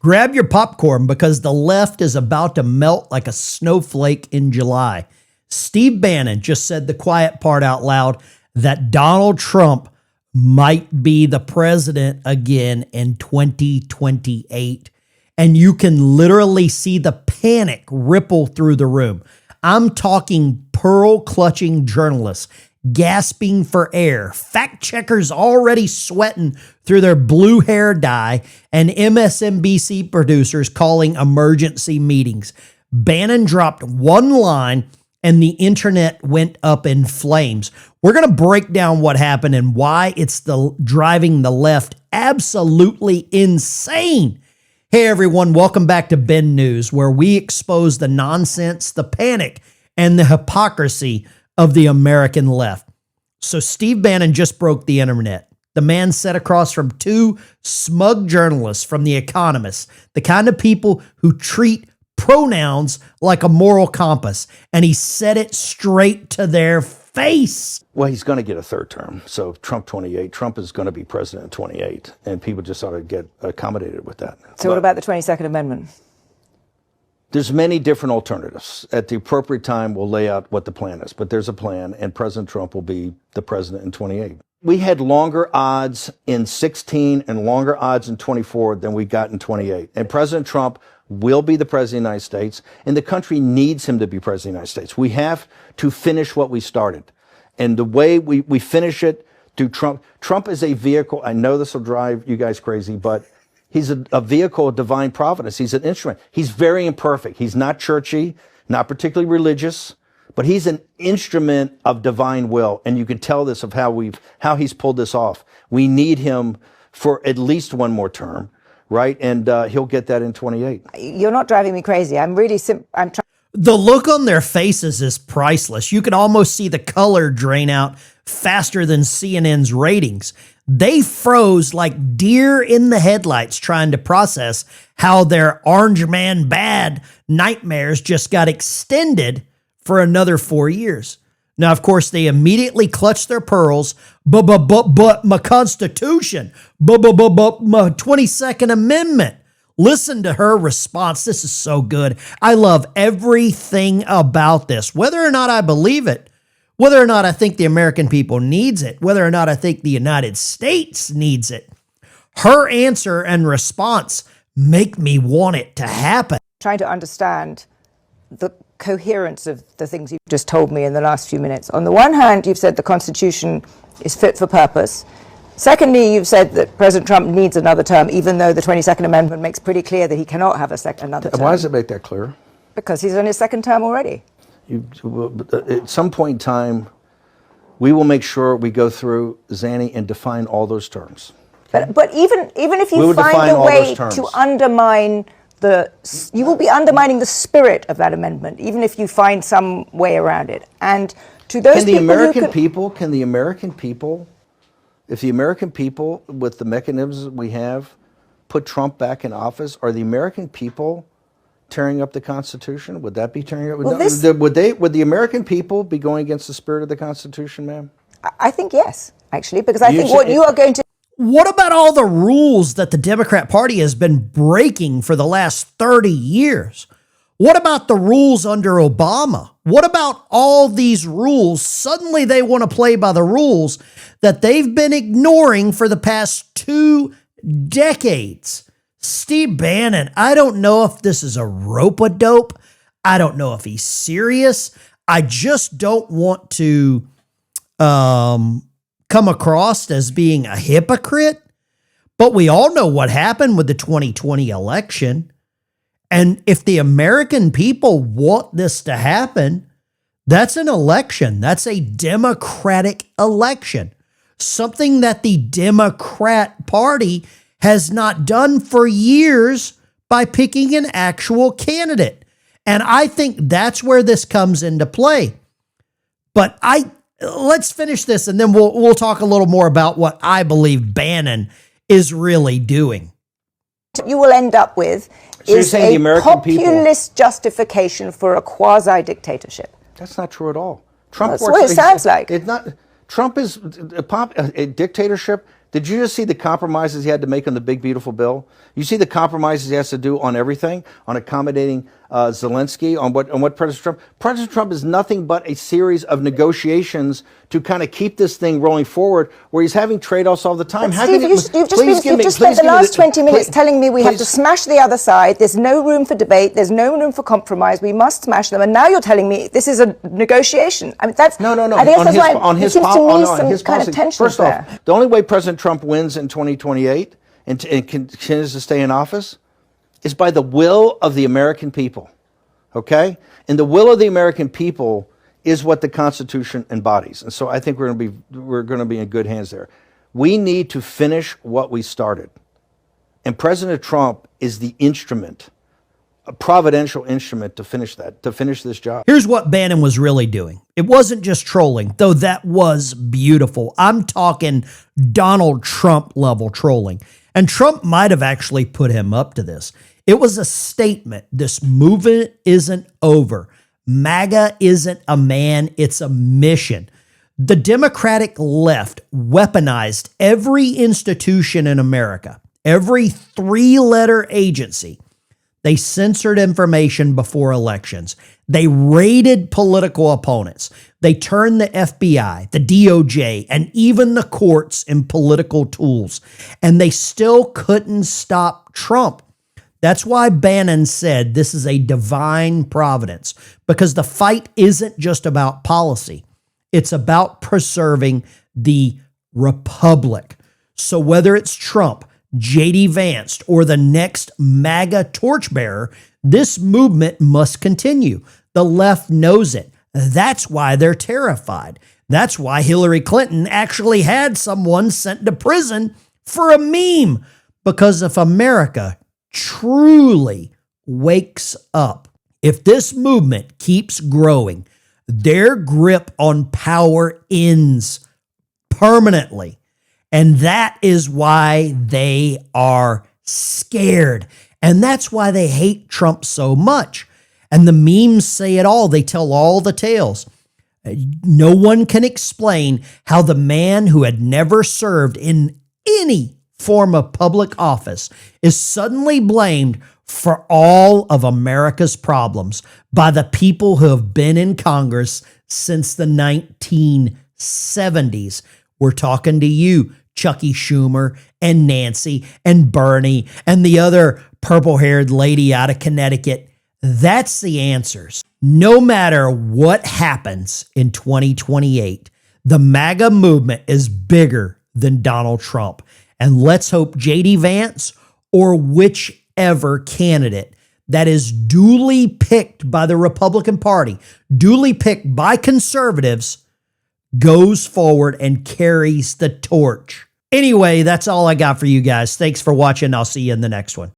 Grab your popcorn because the left is about to melt like a snowflake in July. Steve Bannon just said the quiet part out loud that Donald Trump might be the president again in 2028. And you can literally see the panic ripple through the room. I'm talking pearl-clutching journalists gasping for air, fact checkers already sweating through their blue hair dye, and MSNBC producers calling emergency meetings. Bannon dropped one line and the internet went up in flames. We're going to break down what happened and why it's driving the left absolutely insane. Hey everyone, welcome back to Ben News, where we expose the nonsense, the panic, and the hypocrisy of the American left. So Steve Bannon just broke the internet. The man sat across from two smug journalists from The Economist, the kind of people who treat pronouns like a moral compass, and he said it straight to their face. Well, he's going to get a third term. So Trump 28, Trump is going to be president in 28, and people just ought to get accommodated with that. So what about the 22nd Amendment? There's many different alternatives. At the appropriate time, we'll lay out what the plan is, but there's a plan, and President Trump will be the president in 28. We had longer odds in 16 and longer odds in 24 than we got in 28. And President Trump will be the president of the United States, and the country needs him to be president of the United States. We have to finish what we started. And the way we finish it through Trump is a vehicle. I know this will drive you guys crazy, but he's a vehicle of divine providence. He's an instrument. He's very imperfect. He's not churchy, not particularly religious, but he's an instrument of divine will. And you can tell this of how he's pulled this off. We need him for at least one more term, right? And he'll get that in 28. You're not driving me crazy. I'm trying. The look on their faces is priceless. You can almost see the color drain out faster than CNN's ratings. They froze like deer in the headlights trying to process how their Orange Man bad nightmares just got extended for another 4 years. Now, of course, they immediately clutched their pearls, but my Constitution, my 22nd Amendment. Listen to her response. This is so good. I love everything about this, whether or not I believe it, whether or not I think the American people needs it, whether or not I think the United States needs it. Her answer and response make me want it to happen. Trying to understand the coherence of the things you've just told me in the last few minutes. On the one hand, you've said the Constitution is fit for purpose. Secondly, you've said that President Trump needs another term, even though the 22nd Amendment makes pretty clear that he cannot have another term. Why does it make that clear? Because he's in his second term already. At some point in time, we will make sure we go through, Zanny, and define all those terms. Okay? But even if you find a way to undermine you will be undermining the spirit of that amendment, even if you find some way around it. And to those Can the American people, if the American people, with the mechanisms we have, put Trump back in office, are the American people tearing up the Constitution? Would that be tearing up? Well, would the American people be going against the spirit of the Constitution, ma'am? I think yes, actually, because I think what you are going to... What about all the rules that the Democrat Party has been breaking for the last 30 years? What about the rules under Obama? What about all these rules? Suddenly they want to play by the rules that they've been ignoring for the past 2 decades. Steve Bannon, I don't know if this is a rope-a-dope. I don't know if he's serious. I just don't want to come across as being a hypocrite. But we all know what happened with the 2020 election. And if the American people want this to happen, that's an election. That's a democratic election. Something that the Democrat Party has not done for years by picking an actual candidate. And I think that's where this comes into play. But let's finish this and then we'll talk a little more about what I believe Bannon is really doing. You will end up with is a populist justification for a quasi-dictatorship. That's not true at all. Trump That's what it sounds like. It's not. Trump is a dictatorship. Did you just see the compromises he had to make on the big, beautiful bill? You see the compromises he has to do on everything, on accommodating Zelensky, on what President Trump. President Trump is nothing but a series of negotiations to kind of keep this thing rolling forward, where he's having trade-offs all the time. But Steve, you've just spent the last 20 minutes telling me we have to smash the other side. There's no room for debate. There's no room for compromise. We must smash them. And now you're telling me this is a negotiation. I mean, that's no. I think that's why on his seems to me some his kind policy. of tension First there. off, the only way President Trump wins in 2028 and continues to stay in office is by the will of the American people. Okay? And the will of the American people is what the Constitution embodies. And so I think we're going to be in good hands there. We need to finish what we started. And President Trump is the instrument, a providential instrument to finish this job. Here's what Bannon was really doing. It wasn't just trolling, though that was beautiful. I'm talking Donald Trump level trolling. And Trump might have actually put him up to this. It was a statement. This movement isn't over. MAGA isn't a man, it's a mission. The Democratic left weaponized every institution in America, every three-letter agency. They censored information before elections. They raided political opponents. They turned the FBI, the DOJ, and even the courts in political tools. And they still couldn't stop Trump. That's why Bannon said this is a divine providence, because the fight isn't just about policy. It's about preserving the republic. So whether it's Trump, J.D. Vance, or the next MAGA torchbearer, this movement must continue. The left knows it. That's why they're terrified. That's why Hillary Clinton actually had someone sent to prison for a meme. Because if America truly wakes up, if this movement keeps growing, their grip on power ends permanently. And that is why they are scared. And that's why they hate Trump so much. And the memes say it all. They tell all the tales. No one can explain how the man who had never served in any form of public office is suddenly blamed for all of America's problems by the people who have been in Congress since the 1970s. We're talking to you, Chucky Schumer and Nancy and Bernie and the other purple-haired lady out of Connecticut. That's the answers. No matter what happens in 2028, the MAGA movement is bigger than Donald Trump. And let's hope J.D. Vance or whichever candidate that is duly picked by the Republican Party, duly picked by conservatives, goes forward and carries the torch. Anyway, that's all I got for you guys. Thanks for watching. I'll see you in the next one.